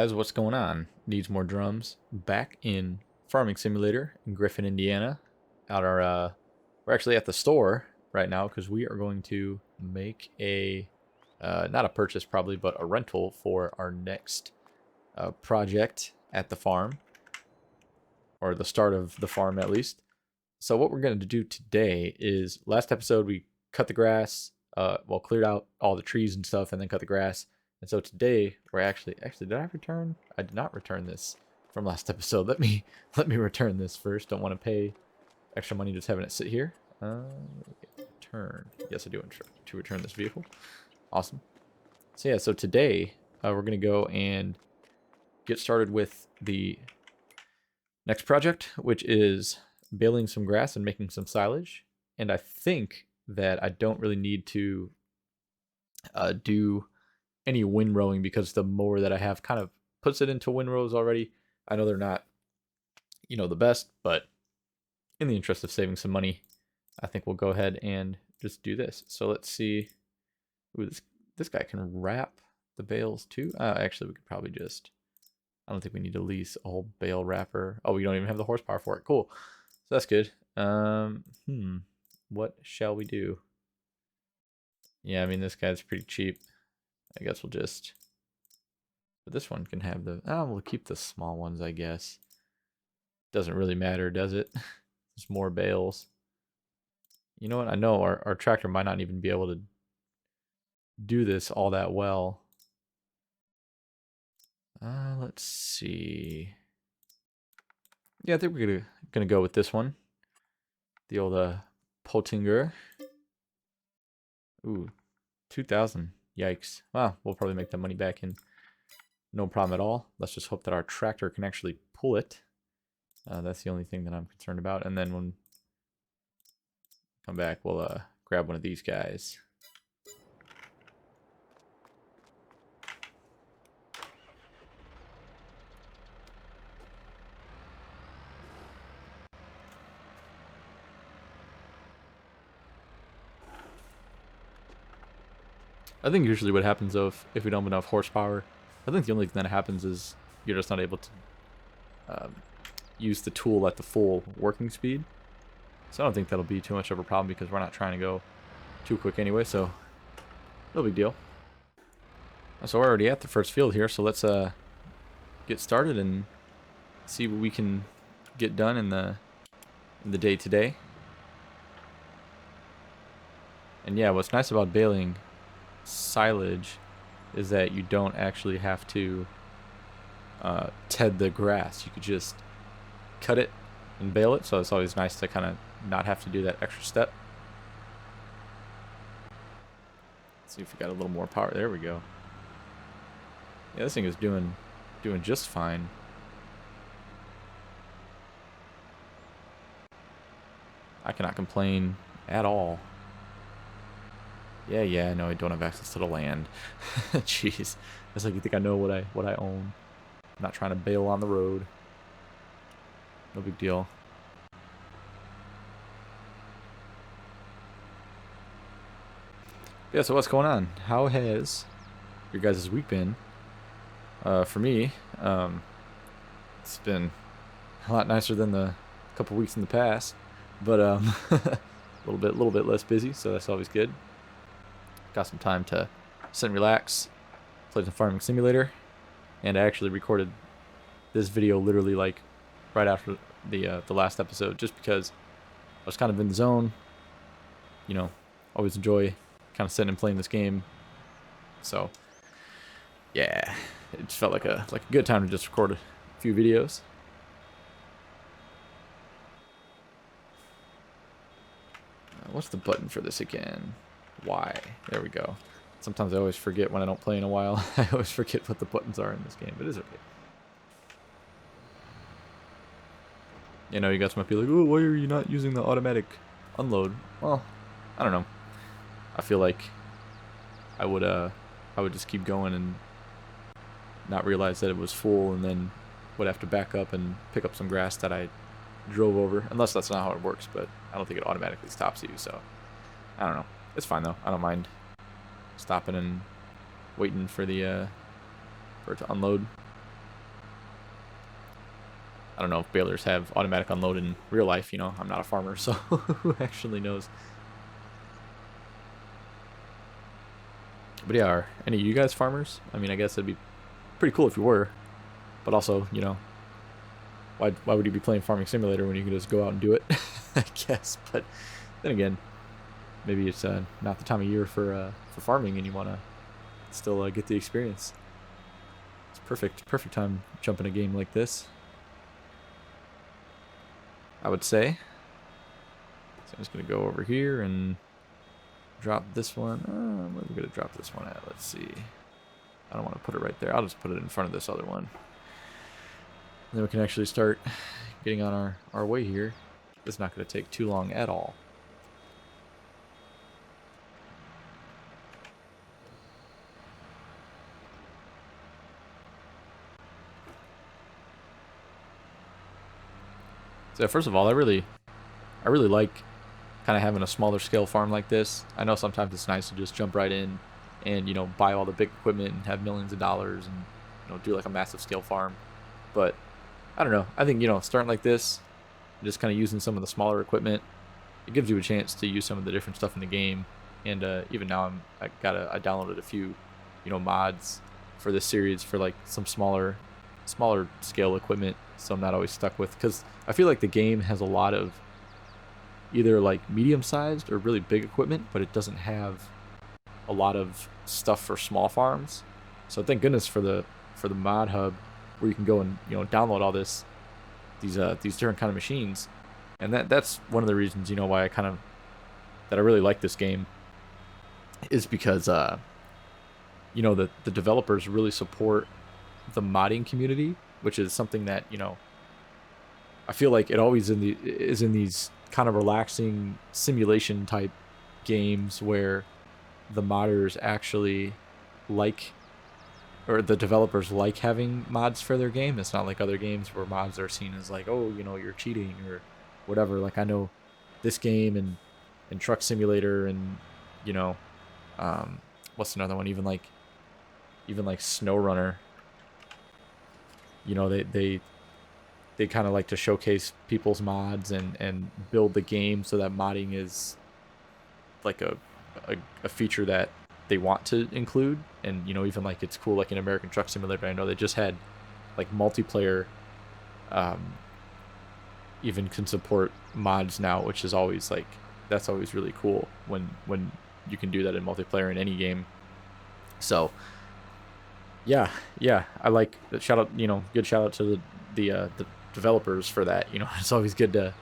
guys, what's going on? Needs more drums. Back in Farming Simulator in Griffin, Indiana. We're actually at the store right now because we are going to make a, not a purchase probably, but a rental for our next project at the farm. Or the start of the farm at least. So what we're going to do today is, last episode we cut the grass, cleared out all the trees and stuff and then cut the grass. And so today we're actually did I return? I did not return this from last episode. Let me return this first. Don't want to pay extra money just having it sit here. Return. Yes, I do want to return this vehicle. Awesome. So yeah, so today we're gonna go and get started with the next project, which is baling some grass and making some silage. And I think that I don't really need to do any windrowing because the mower that I have kind of puts it into windrows already. I know they're not, the best, but in the interest of saving some money, I think we'll go ahead and just do this. So let's see. Ooh, this guy can wrap the bales too. Actually, we could probably just. I don't think we need to lease a whole bale wrapper. Oh, we don't even have the horsepower for it. Cool. So that's good. What shall we do? Yeah, I mean, this guy's pretty cheap. I guess we'll just... But this one can have the... Oh, we'll keep the small ones, I guess. Doesn't really matter, does it? There's more bales. You know what? I know our tractor might not even be able to do this all that well. Let's see. Yeah, I think we're gonna go with this one. The old Pottinger. Ooh, 2,000. Yikes. Well, we'll probably make that money back in no problem at all. Let's just hope that our tractor can actually pull it. That's the only thing that I'm concerned about. And then when we come back, we'll grab one of these guys. I think usually what happens though, if we don't have enough horsepower, I think the only thing that happens is you're just not able to use the tool at the full working speed. So I don't think that'll be too much of a problem because we're not trying to go too quick anyway, so no big deal. So we're already at the first field here, so let's get started and see what we can get done in the day today. And yeah, what's nice about baling silage is that you don't actually have to ted the grass. You could just cut it and bale it, so it's always nice to kind of not have to do that extra step. Let's see if we got a little more power. There we go. Yeah, this thing is doing just fine. I cannot complain at all. Yeah, no, I don't have access to the land. Jeez. It's like you think I know what I own. I'm not trying to bail on the road. No big deal. Yeah, so what's going on? How has your guys' week been? For me, it's been a lot nicer than the couple weeks in the past, but a little bit less busy, so that's always good. Got some time to sit and relax, play some Farming Simulator, and I actually recorded this video literally like right after the last episode, just because I was kind of in the zone. Always enjoy kind of sitting and playing this game. So yeah, it just felt like a good time to just record a few videos. What's the button for this again? Y. There we go. Sometimes I always forget when I don't play in a while. I always forget what the buttons are in this game, but it's okay. You guys might be like, oh, why are you not using the automatic unload? Well, I don't know. I feel like I would just keep going and not realize that it was full, and then would have to back up and pick up some grass that I drove over. Unless that's not how it works, but I don't think it automatically stops you, so I don't know. It's fine though. I don't mind stopping and waiting for the for it to unload. I don't know if balers have automatic unload in real life. You know, I'm not a farmer, so who actually knows? But yeah, are any of you guys farmers? I mean, I guess it'd be pretty cool if you were. But also, you know, why would you be playing Farming Simulator when you can just go out and do it? I guess. But then again, maybe it's not the time of year for farming, and you want to still get the experience. It's perfect time to jump in a game like this, I would say. So I'm just gonna go over here and drop this one. Where are we gonna drop this one at? Let's see. I don't want to put it right there. I'll just put it in front of this other one. And then we can actually start getting on our way here. This is not going to take too long at all. So first of all, I really like kind of having a smaller scale farm like this. I know sometimes it's nice to just jump right in and, you know, buy all the big equipment and have millions of dollars and, you know, do like a massive scale farm. But I don't know. I think, you know, starting like this, just kind of using some of the smaller equipment, it gives you a chance to use some of the different stuff in the game. And even now I downloaded a few, you know, mods for this series for like some smaller scale equipment, so I'm not always stuck with, because I feel like the game has a lot of either like medium-sized or really big equipment, but it doesn't have a lot of stuff for small farms. So thank goodness for the mod hub, where you can go and, you know, download all these different kind of machines. And that's one of the reasons, you know, why that I really like this game, is because you know, the developers really support the modding community, which is something that, you know, I feel like it always is in these kind of relaxing simulation type games where the modders actually like, or the developers like having mods for their game. It's not like other games where mods are seen as like, oh, you know, you're cheating or whatever. Like, I know this game and Truck Simulator and, you know, what's another one? Even like SnowRunner. You know, they kind of like to showcase people's mods and build the game so that modding is like a feature that they want to include. And, you know, even like it's cool, like in American Truck Simulator, I know they just had like multiplayer even can support mods now, which is always like, that's always really cool when you can do that in multiplayer in any game. So yeah, I like, shout out, you know, good shout out to the developers for that. You know, it's always good to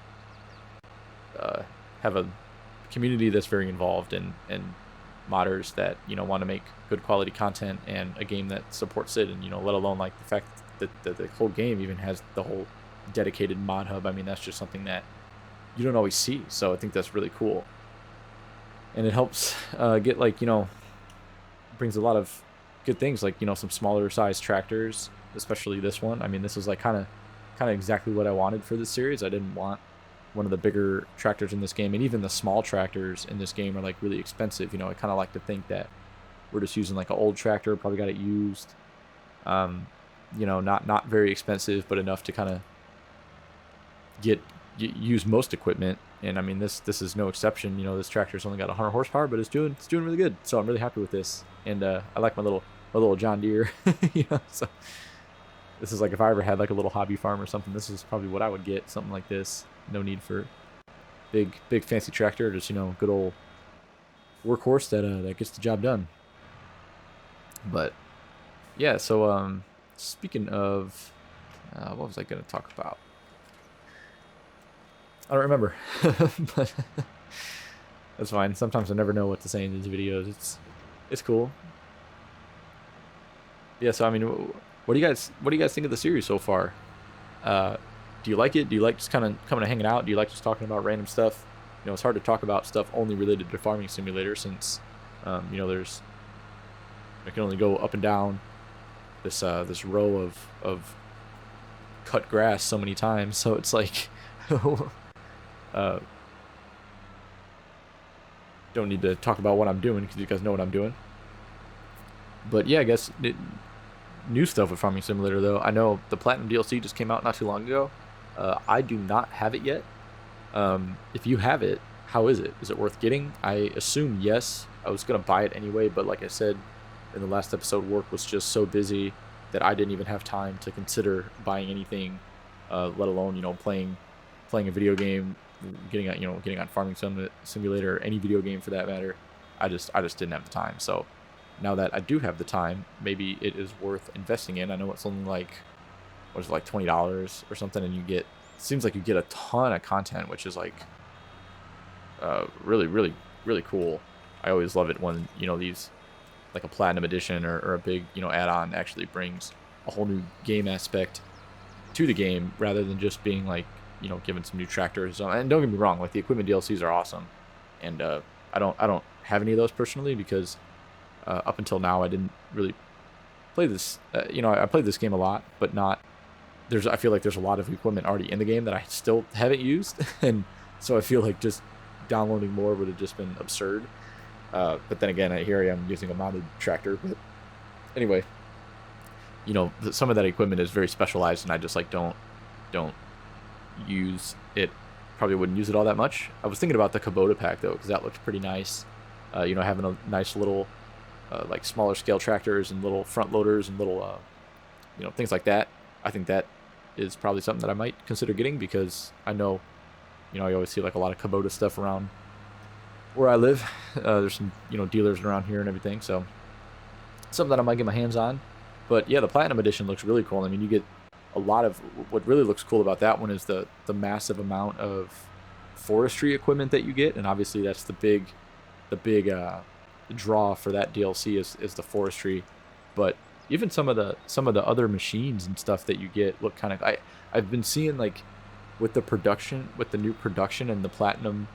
have a community that's very involved and modders that, you know, want to make good quality content and a game that supports it. And, you know, let alone like the fact that the whole game even has the whole dedicated mod hub. I mean, that's just something that you don't always see. So I think that's really cool. And it helps get, like, you know, brings a lot of good things, like, you know, some smaller size tractors, especially this one. I mean, this is like kind of exactly what I wanted for this series. I didn't want one of the bigger tractors in this game, and even the small tractors in this game are like really expensive. You know, I kind of like to think that we're just using like an old tractor, probably got it used. You know, not very expensive, but enough to kind of use most equipment. And I mean, this is no exception. You know, this tractor's only got 100 horsepower, but it's doing really good. So I'm really happy with this, and I like my little John Deere. You know, so this is like, if I ever had like a little hobby farm or something, this is probably what I would get, something like this. No need for big fancy tractor, just, you know, good old workhorse that gets the job done. But yeah, so speaking of what was I going to talk about? I don't remember. But that's fine. Sometimes I never know what to say in these videos. It's cool. Yeah, so I mean, what do you guys think of the series so far? Do you like it? Do you like just kind of coming and hanging out? Do you like just talking about random stuff? You know, it's hard to talk about stuff only related to Farming Simulator, since you know, I can only go up and down this row of cut grass so many times. So it's like don't need to talk about what I'm doing because you guys know what I'm doing. But yeah, I guess new stuff with Farming Simulator, though. I know the Platinum DLC just came out not too long ago. I do not have it yet. If you have it, how is it? Is it worth getting? I assume yes. I was going to buy it anyway, but like I said in the last episode, work was just so busy that I didn't even have time to consider buying anything, let alone, you know, playing a video game, getting on Farming Simulator, any video game for that matter. I just didn't have the time. So now that I do have the time, maybe it is worth investing in. I know it's only like, what is it, like $20 or something, and you get, seems like you get a ton of content, which is like really, really, really cool. I always love it when, you know, these, like a Platinum Edition or a big, you know, add-on actually brings a whole new game aspect to the game rather than just being like, you know, given some new tractors. And don't get me wrong, like the equipment DLCs are awesome, and I don't have any of those personally because up until now I didn't really play this. You know, I played this game a lot, but not. I feel like there's a lot of equipment already in the game that I still haven't used, and so I feel like just downloading more would have just been absurd. But then again, here I am using a mounted tractor. But anyway, you know, some of that equipment is very specialized, and I just like don't use it. Probably wouldn't use it all that much. I was thinking about the Kubota pack though, because that looks pretty nice. You know, having a nice little like smaller scale tractors and little front loaders and little you know, things like that. I think that is probably something that I might consider getting, because I know, you know, I always see like a lot of Kubota stuff around where I live. There's some, you know, dealers around here and everything, so something that I might get my hands on. But yeah, the Platinum Edition looks really cool. I mean, you get a lot of, what really looks cool about that one is the massive amount of forestry equipment that you get, and obviously that's the big draw for that DLC is the forestry. But even some of the other machines and stuff that you get look kind of, I've been seeing like with the production, with the new production and the Platinum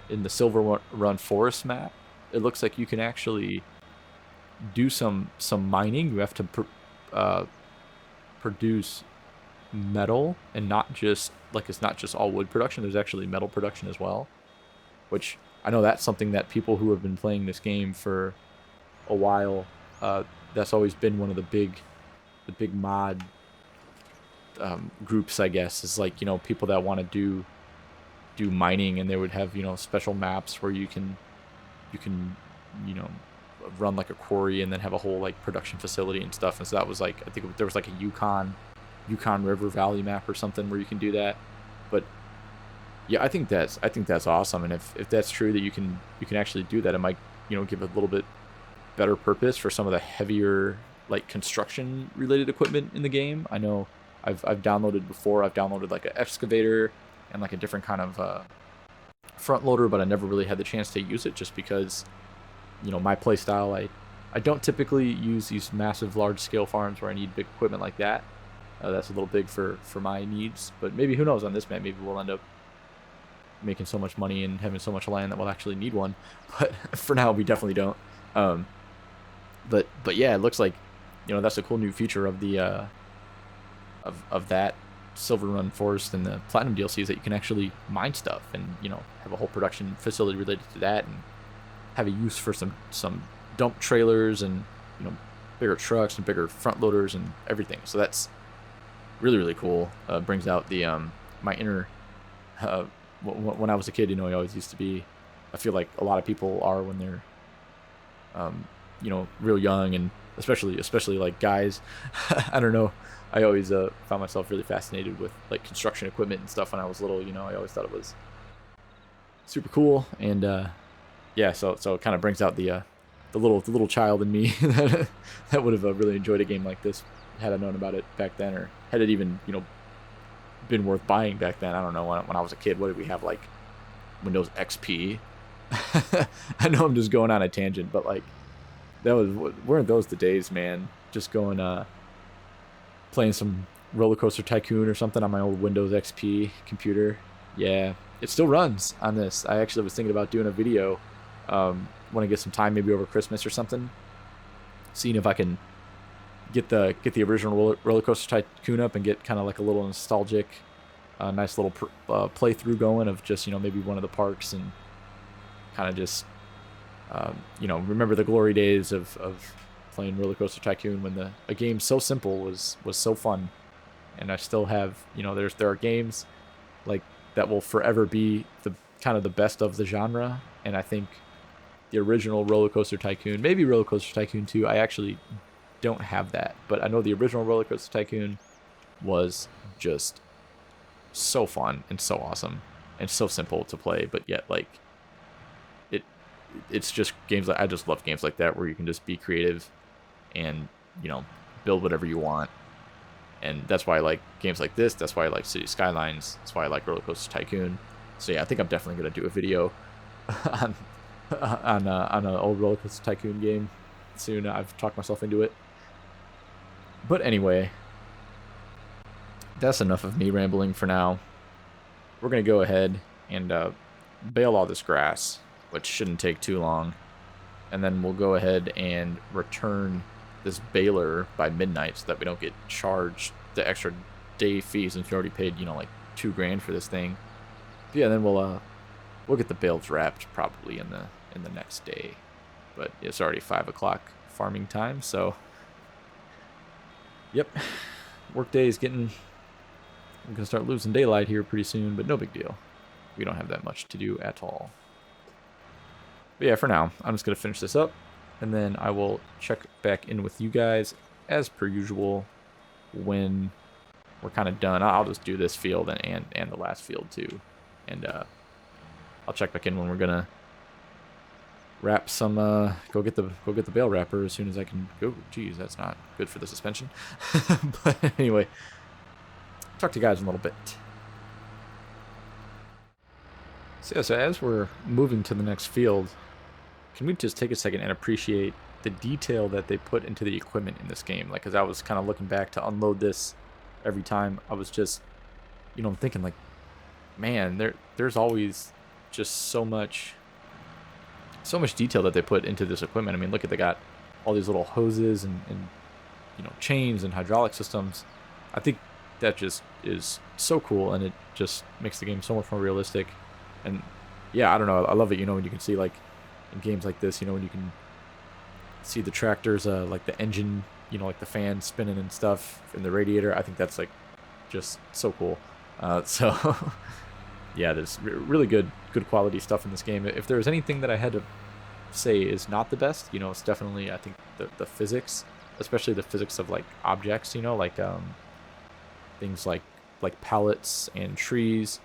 in the Silver Run Forest map, it looks like you can actually do some mining. You have to produce metal, and not just like, it's not just all wood production. There's actually metal production as well, which I know that's something that people who have been playing this game for a while, that's always been one of the big mod groups, I guess, is like, you know, people that want to do mining, and they would have, you know, special maps where you can you know, run like a quarry and then have a whole like production facility and stuff. And so that was like, I think there was like a Yukon River Valley map or something where you can do that. But yeah, I think that's awesome. And if that's true that you can actually do that, it might, you know, give a little bit better purpose for some of the heavier like construction related equipment in the game. I know I've downloaded before. I've downloaded like an excavator and like a different kind of front loader, but I never really had the chance to use it just because, you know, my play style, I don't typically use these massive large scale farms where I need big equipment like that. That's a little big for my needs, but maybe, who knows, on this map maybe we'll end up making so much money and having so much land that we'll actually need one. But for now we definitely don't. But yeah, it looks like, you know, that's a cool new feature of the of that Silver Run Forest and the Platinum DLCs, that you can actually mine stuff and, you know, have a whole production facility related to that, and have a use for some dump trailers and, you know, bigger trucks and bigger front loaders and everything. So that's really, really cool. Brings out the my inner when I was a kid, you know, I always used to be, I feel like a lot of people are when they're you know, real young, and especially like guys. I don't know, I always found myself really fascinated with like construction equipment and stuff when I was little. You know, I always thought it was super cool, and yeah, so it kind of brings out the little child in me that would have really enjoyed a game like this had I known about it back then, or had it even, you know, been worth buying back then. I don't know, when I was a kid, what did we have, like Windows XP? I know I'm just going on a tangent, but like, weren't those the days, man? Just going playing some Roller Coaster Tycoon or something on my old Windows XP computer. Yeah, it still runs on this. I actually was thinking about doing a video when I get some time, maybe over Christmas or something, seeing if I can get the original Roller Coaster Tycoon up and get kind of like a little nostalgic, nice little playthrough going of just, you know, maybe one of the parks, and kind of just you know, remember the glory days of playing Roller Coaster Tycoon when a game so simple was so fun. And I still have, you know, there are games like that will forever be the kind of the best of the genre. And I think the original Roller Coaster Tycoon, maybe Roller Coaster Tycoon 2, I actually don't have that, but I know the original Roller Coaster Tycoon was just so fun and so awesome and so simple to play, but yet like it's just games like I just love games like that where you can just be creative and, you know, build whatever you want. And that's why I like games like this. That's why I like City Skylines. That's why I like Roller Coaster Tycoon. So yeah, I think I'm definitely gonna do a video on an old Roller Coaster Tycoon game soon. I've talked myself into it. But anyway, that's enough of me rambling for now. We're gonna go ahead and bale all this grass, which shouldn't take too long, and then we'll go ahead and return this baler by midnight so that we don't get charged the extra day fees since we already paid, you know, like $2,000 for this thing. But yeah, then we'll get the bales wrapped probably in the next day. But it's already 5 o'clock farming time, so yep, work day is getting. I'm gonna start losing daylight here pretty soon, but no big deal. We don't have that much to do at all. But yeah, for now, I'm just gonna finish this up, and then I will check back in with you guys as per usual when we're kind of done. I'll just do this field and the last field too, and I'll check back in when we're gonna wrap some. Go get the bale wrapper as soon as I can. Go. Geez, that's not good for the suspension. But anyway, talk to you guys in a little bit. So yeah, so as we're moving to the next field, can we just take a second and appreciate the detail that they put into the equipment in this game? Like, as I was kind of looking back to unload this every time, I was just, you know, I'm thinking like, man, there's always just so much detail that they put into this equipment. I mean, look at, they got all these little hoses and you know, chains and hydraulic systems. I think that just is so cool, and it just makes the game so much more realistic. And yeah, I don't know, I love it, you know, when you can see, like, in games like this, you know, when you can see the tractors, like the engine, you know, like the fan spinning and stuff in the radiator. I think that's, like, just so cool. So yeah, there's really good quality stuff in this game. If there's anything that I had to say is not the best, you know, it's definitely, I think, the physics, especially the physics of, like, objects, you know, like things like pallets and trees.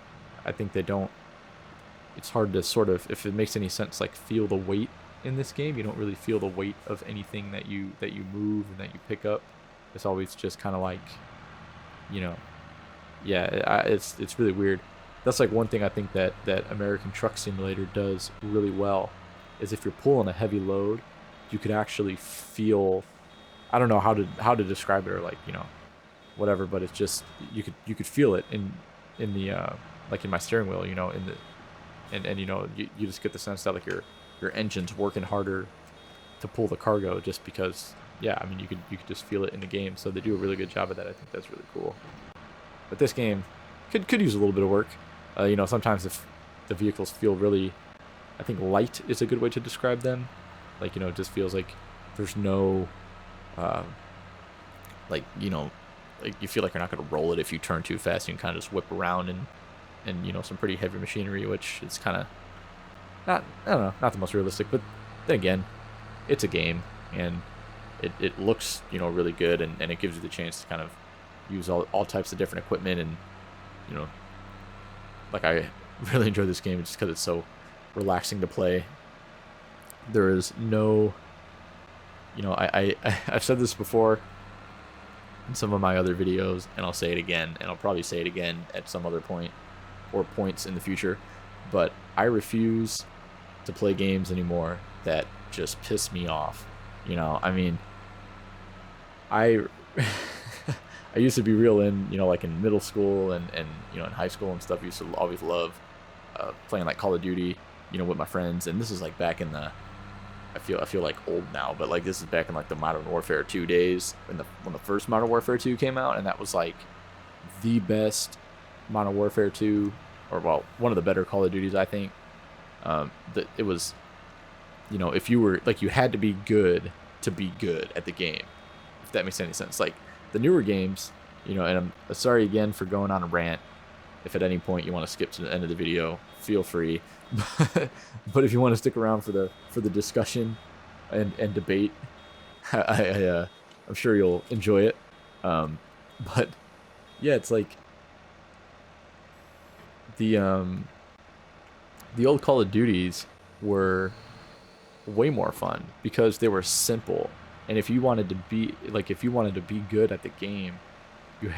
I think they don't, it's hard to sort of, if it makes any sense, like, feel the weight in this game. You don't really feel the weight of anything that you move and that you pick up. It's always just kind of like, you know, yeah, it's really weird. That's like one thing I think that American Truck Simulator does really well, is if you're pulling a heavy load, you could actually feel, I don't know how to describe it, or, like, you know, whatever, but it's just, you could feel it in the like in my steering wheel, you know, in the and you know, you just get the sense that, like, your engine's working harder to pull the cargo, just because, yeah, I mean, you could just feel it in the game. So they do a really good job of that. I think that's really cool. But this game could use a little bit of work. You know, sometimes if the vehicles feel really, I think light is a good way to describe them. Like, you know, it just feels like there's no, like, you know, like, you feel like you're not going to roll it if you turn too fast. You can kind of just whip around and you know, some pretty heavy machinery, which is kind of not, I don't know, not the most realistic. But then again, it's a game, and it looks, you know, really good, and it gives you the chance to kind of use all types of different equipment. And, you know, like, I really enjoy this game just because it's so relaxing to play. There is no, you know, I've said this before in some of my other videos, and I'll say it again, and I'll probably say it again at some other point or points in the future, but I refuse to play games anymore that just piss me off. You know, I mean, I used to be real in, you know, like in middle school and you know, in high school and stuff. I used to always love playing, like, Call of Duty, you know, with my friends. And this is, like, back in the, I feel like old now, but, like, this is back in, like, the Modern Warfare 2 days, when the first Modern Warfare 2 came out, and that was, like, the best Modern Warfare 2, or, well, one of the better Call of Duties, I think. It was, you know, if you were, like, you had to be good to be good at the game, if that makes any sense. Like the newer games, and I'm sorry again for going on a rant. If at any point you want to skip to the end of the video, feel free. But if you want to stick around for the discussion and debate, I'm sure you'll enjoy it. But yeah, it's like the old Call of Duties were way more fun because they were simple. And if you wanted to be good at the game, you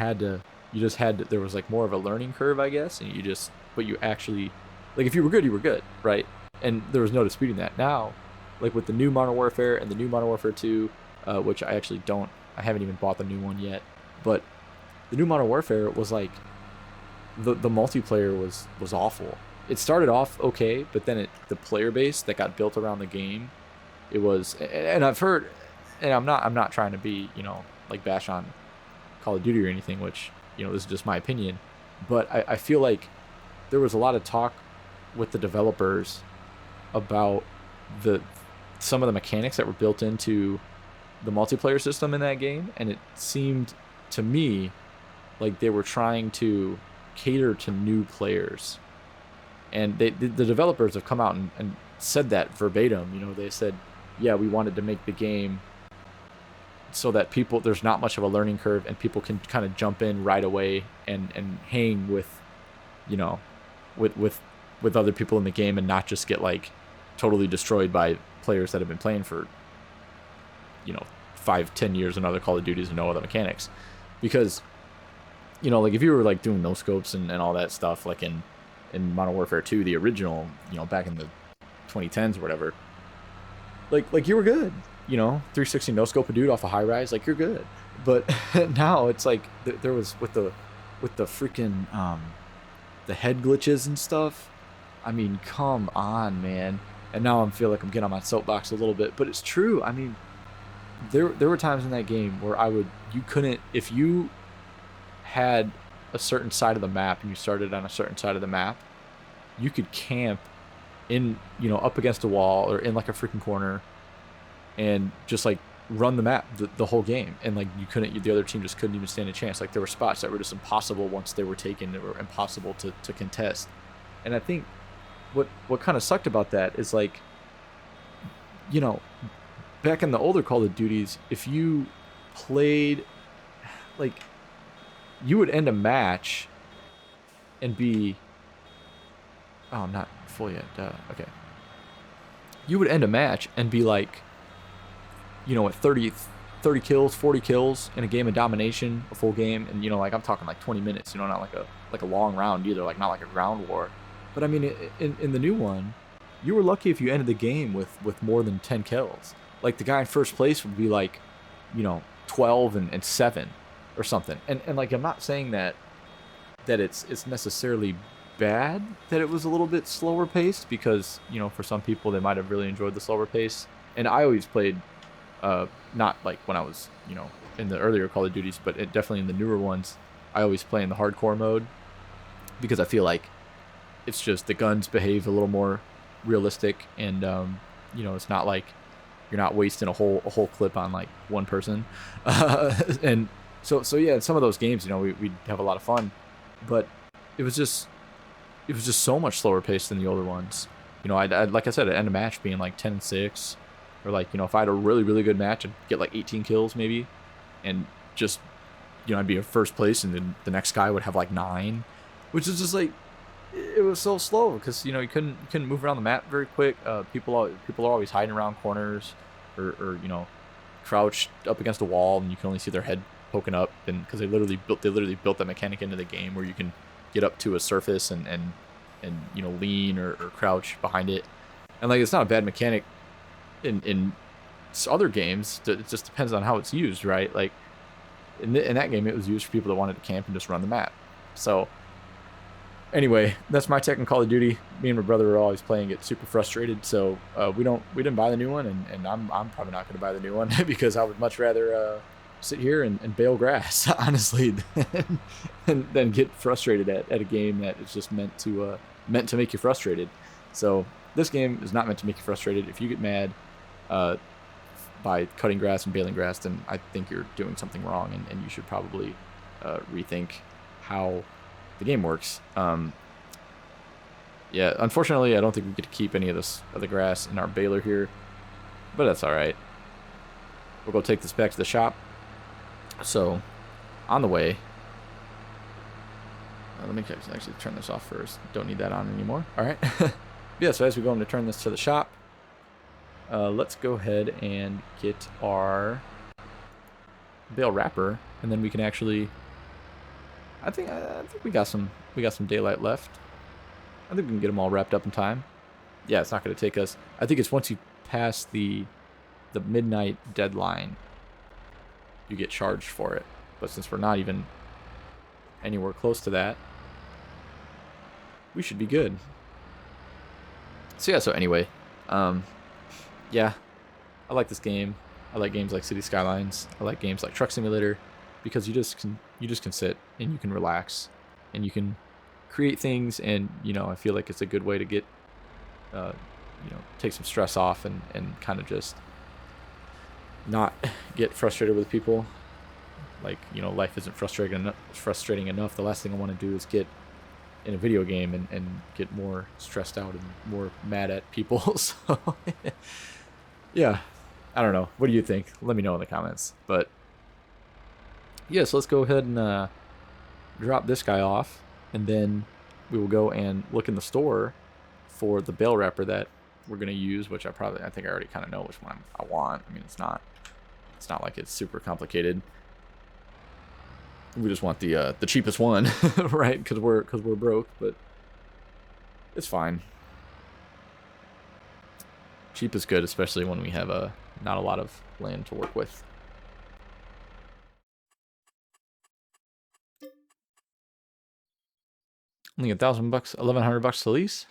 just had to, there was like more of a learning curve, I guess, and you actually, like, if you were good, you were good, right? And there was no disputing that. Now, like with the new Modern Warfare and the new Modern Warfare 2, which I haven't even bought the new one yet, but the new Modern Warfare was like, the multiplayer was awful. It started off okay, but then the player base that got built around the game, it was, and I've heard, and I'm not trying to be, like bash on Call of Duty or anything, which, this is just my opinion, but I feel like there was a lot of talk with the developers about some of the mechanics that were built into the multiplayer system in that game, and it seemed to me like they were trying to cater to new players. And the developers have come out and said that verbatim. They said, yeah, we wanted to make the game so that there's not much of a learning curve and people can kind of jump in right away and hang with, with other people in the game and not just get like totally destroyed by players that have been playing for 5-10 years in other Call of Duties and know other mechanics. Because like if you were like doing no scopes and all that stuff, like in Modern Warfare 2, the original, back in the 2010s or whatever, like you were good, 360 no scope a dude off a high rise, like you're good. But now it's like there was with the freaking the head glitches and stuff. I mean, come on, man. And now I feel like I'm getting on my soapbox a little bit, but it's true. I mean, there were times in that game where you couldn't, if you had a certain side of the map and you started on a certain side of the map, you could camp in, up against a wall or in like a freaking corner and just like run the map the whole game. And like the other team just couldn't even stand a chance. Like there were spots that were just impossible once they were taken, they were impossible to contest. And I think what kind of sucked about that is like, back in the older Call of Duties, if you played, like, you would end a match and be, oh, I'm not full yet, okay. You would end a match and be like, at 30 kills, 40 kills in a game of domination, a full game, and, like, I'm talking like 20 minutes, not like a long round either, like not like a ground war. But I mean, in the new one, you were lucky if you ended the game with more than 10 kills. Like the guy in first place would be like, 12 and 7 or something. And like, I'm not saying that it's necessarily bad that it was a little bit slower paced, because, for some people they might have really enjoyed the slower pace. And I always played, not like when I was, in the earlier Call of Duties, but definitely in the newer ones, I always play in the hardcore mode, because I feel like it's just the guns behave a little more realistic, and it's not like you're not wasting a whole clip on like one person. And so yeah, in some of those games, we'd have a lot of fun, but it was just so much slower paced than the older ones. I'd like I said, I'd end a match being like 10-6, or like, if I had a really, really good match, I'd get like 18 kills maybe, and just, I'd be in first place, and then the next guy would have like 9, which is just like, it was so slow, because you couldn't move around the map very quick. People are always hiding around corners, or crouched up against a wall, and you can only see their head poking up, and because they literally built that mechanic into the game where you can get up to a surface and lean or crouch behind it. And like, it's not a bad mechanic in other games. It just depends on how it's used, right? Like in that game, it was used for people that wanted to camp and just run the map. So anyway, that's my take on Call of Duty. Me and my brother were always playing it, super frustrated. So we didn't buy the new one, and I'm probably not going to buy the new one because I would much rather sit here and bale grass, honestly, than get frustrated at a game that is just meant to make you frustrated. So this game is not meant to make you frustrated. If you get mad, by cutting grass and baling grass, then I think you're doing something wrong, and you should probably rethink how the game works. Yeah, unfortunately, I don't think we get to keep any of the grass in our baler here, but that's all right. We'll go take this back to the shop. So, on the way, let me actually turn this off first. Don't need that on anymore. All right. Yeah, so as we go to turn this to the shop, let's go ahead and get our bale wrapper, and then we can actually. I think we got some daylight left. I think we can get them all wrapped up in time. Yeah, it's not going to take us. I think it's once you pass the midnight deadline, you get charged for it. But since we're not even anywhere close to that, we should be good. So yeah, so anyway, yeah, I like this game. I like games like City Skylines. I like games like Truck Simulator, because you just can sit and you can relax and you can create things, and I feel like it's a good way to get take some stress off and kind of just not get frustrated with people. Like, life isn't frustrating enough. The last thing I want to do is get in a video game and get more stressed out and more mad at people. So yeah, I don't know. What do you think? Let me know in the comments. But yeah, so let's go ahead and drop this guy off, and then we will go and look in the store for the bale wrapper that we're going to use, which I think I already kind of know which one I want. I mean, it's not like it's super complicated. We just want the cheapest one, right? Because we're broke, but it's fine. Cheap is good, especially when we have not a lot of land to work with. Only $1,000, $1,100 to lease.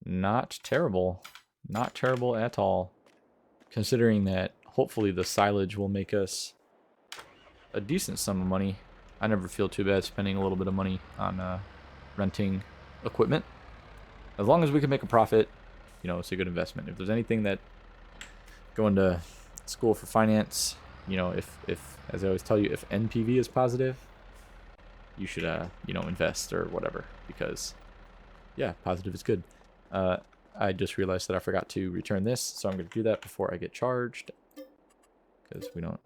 Not terrible. Not terrible at all. Considering that hopefully the silage will make us a decent sum of money. I never feel too bad spending a little bit of money on renting equipment. As long as we can make a profit, it's a good investment. If there's anything that going to school for finance, if as I always tell you, if NPV is positive, you should invest or whatever, because yeah, positive is good. I just realized that I forgot to return this, so I'm going to do that before I get charged, because we don't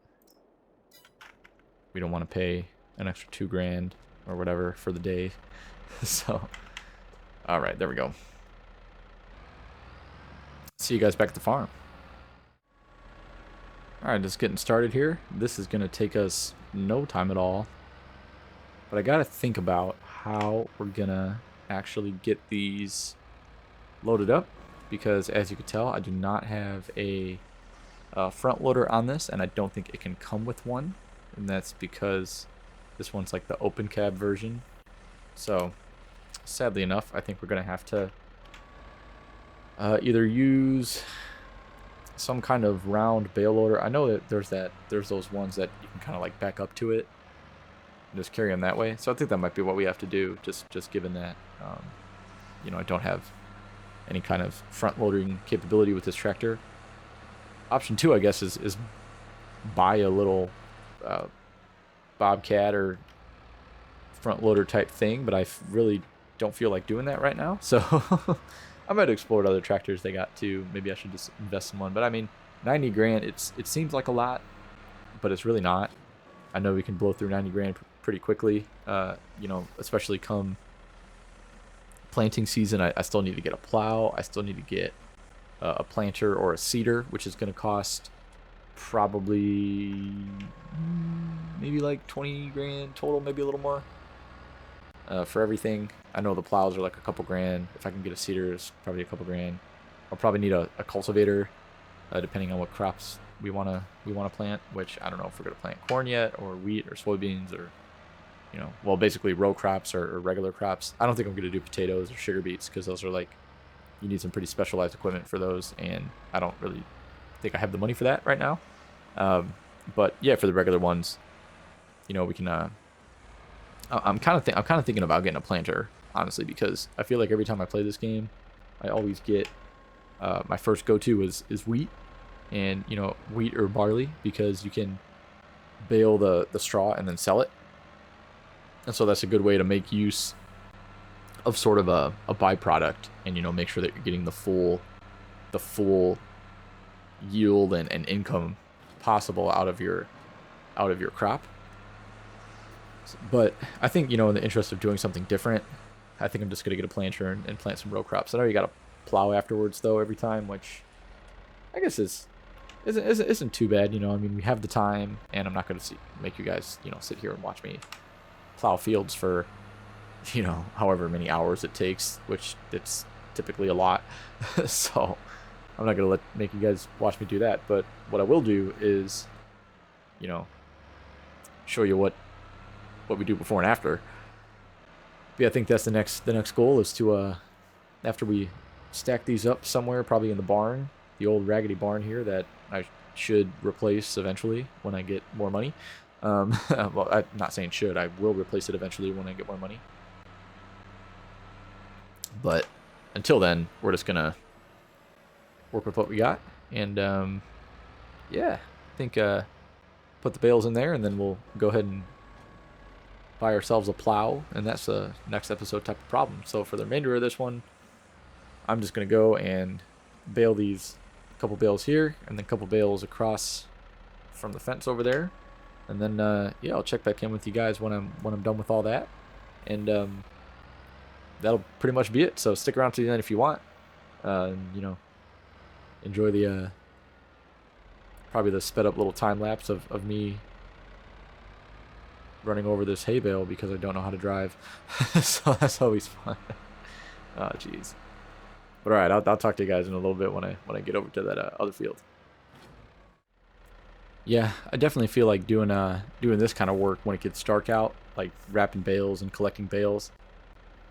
want to pay an extra $2,000 or whatever for the day. So all right, there we go. See you guys back at the farm. All right, just getting started here. This is going to take us no time at all, but I got to think about how we're going to actually get these loaded up, because as you can tell, I do not have a front loader on this, and I don't think it can come with one, and that's because this one's like the open cab version. So sadly enough, I think we're gonna have to either use some kind of round bale loader. I know that there's those ones that you can kind of like back up to it and just carry them that way. So I think that might be what we have to do, just given that I don't have any kind of front loading capability with this tractor. Option 2, I guess, is buy a little Bobcat or front loader type thing, but I really don't feel like doing that right now. So I might explore other tractors they got too. Maybe I should just invest in one. But I mean, $90,000, it seems like a lot, but it's really not. I know we can blow through $90,000 pretty quickly. Especially come planting season. I still need to get a plow. I still need to get a planter or a seeder, which is going to cost probably maybe like $20,000 total, maybe a little more for everything. I know the plows are like a couple grand. If I can get a seeder, it's probably a couple grand. I'll probably need a cultivator, depending on what crops we wanna plant. Which I don't know if we're gonna plant corn yet, or wheat, or soybeans, or well, basically row crops or regular crops. I don't think I'm gonna do potatoes or sugar beets, because those are like, you need some pretty specialized equipment for those, and I don't really think I have the money for that right now. But yeah, for the regular ones, we can. I'm kind of thinking about getting a planter, honestly, because I feel like every time I play this game, I always get my first go-to is wheat, and, you know, wheat or barley, because you can bale the straw and then sell it. And so that's a good way to make use of sort of a byproduct, and, you know, make sure that you're getting the full yield and income possible out of your crop. But I think, you know, in the interest of doing something different, I think I'm just going to get a planter and plant some row crops. I know you got to plow afterwards, though, every time, which I guess isn't too bad. You know, I mean, we have the time, and I'm not going to make you guys, you know, sit here and watch me plow fields for, you know, however many hours it takes, which it's typically a lot. So I'm not going to make you guys watch me do that. But what I will do is, you know, show you what we do before and after. But yeah, I think that's the next goal, is to after we stack these up somewhere, probably in the barn, the old raggedy barn here that I should replace eventually when I get more money. Well, I'm not saying should. I will replace it eventually when I get more money. But until then, we're just gonna work with what we got, and yeah, I think put the bales in there, and then we'll go ahead and buy ourselves a plow, and that's a next episode type of problem. So for the remainder of this one, I'm just gonna go and bale these couple bales here, and then a couple bales across from the fence over there, and then yeah, I'll check back in with you guys when I'm done with all that, and that'll pretty much be it. So stick around to the end if you want. You know, enjoy the probably the sped up little time lapse of me running over this hay bale because I don't know how to drive. So that's always fun. Oh jeez. But alright, I'll talk to you guys in a little bit when I get over to that other field. Yeah, I definitely feel like doing this kind of work when it gets dark out, like wrapping bales and collecting bales.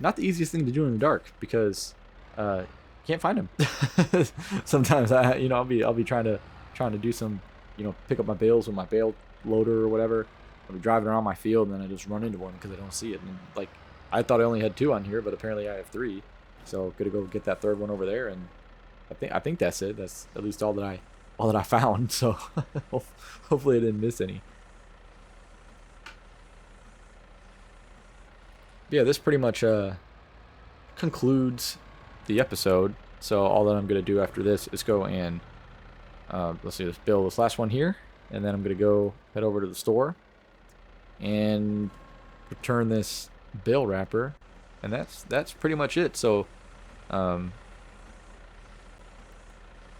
Not the easiest thing to do in the dark, because can't find them. Sometimes I'll be trying to do some, you know, pick up my bales with my bale loader or whatever. I'll be driving around my field, and then I just run into one because I don't see it. And like, I thought I only had 2 on here, but apparently I have 3. So gonna go get that 3rd one over there, and I think that's it. That's at least all that I found. So hopefully I didn't miss any. Yeah, this pretty much concludes the episode. So all that I'm gonna do after this is go and let's see, let's build this last one here, and then I'm gonna go head over to the store and return this bale wrapper, and that's pretty much it. So I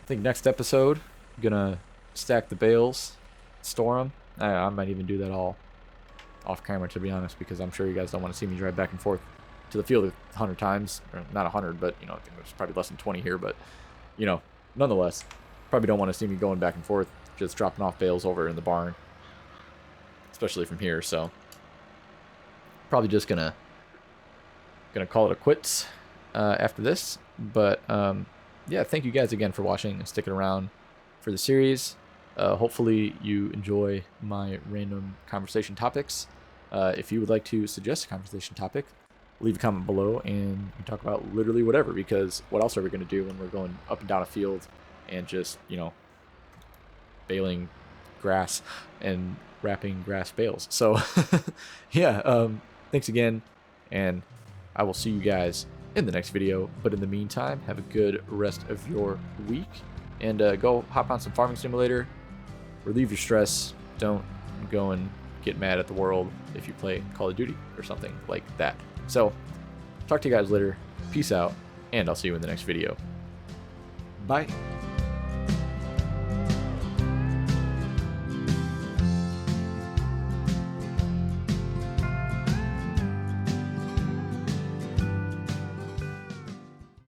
think next episode I'm gonna stack the bales, store them. I might even do that all off camera, to be honest, because I'm sure you guys don't want to see me drive back and forth to the field 100 times, or not 100, but, you know, I think there's probably less than 20 here, but, you know, nonetheless, probably don't want to see me going back and forth just dropping off bales over in the barn, especially from here. So probably just gonna call it a quits after this. But yeah, thank you guys again for watching and sticking around for the series. Hopefully you enjoy my random conversation topics. If you would like to suggest a conversation topic, leave a comment below, and we talk about literally whatever, because what else are we going to do when we're going up and down a field and just, you know, baling grass and wrapping grass bales. So yeah, thanks again, and I will see you guys in the next video. But in the meantime, have a good rest of your week, and go hop on some Farming Simulator, relieve your stress. Don't go and get mad at the world if you play Call of Duty or something like that. So talk to you guys later. Peace out, and I'll see you in the next video. Bye.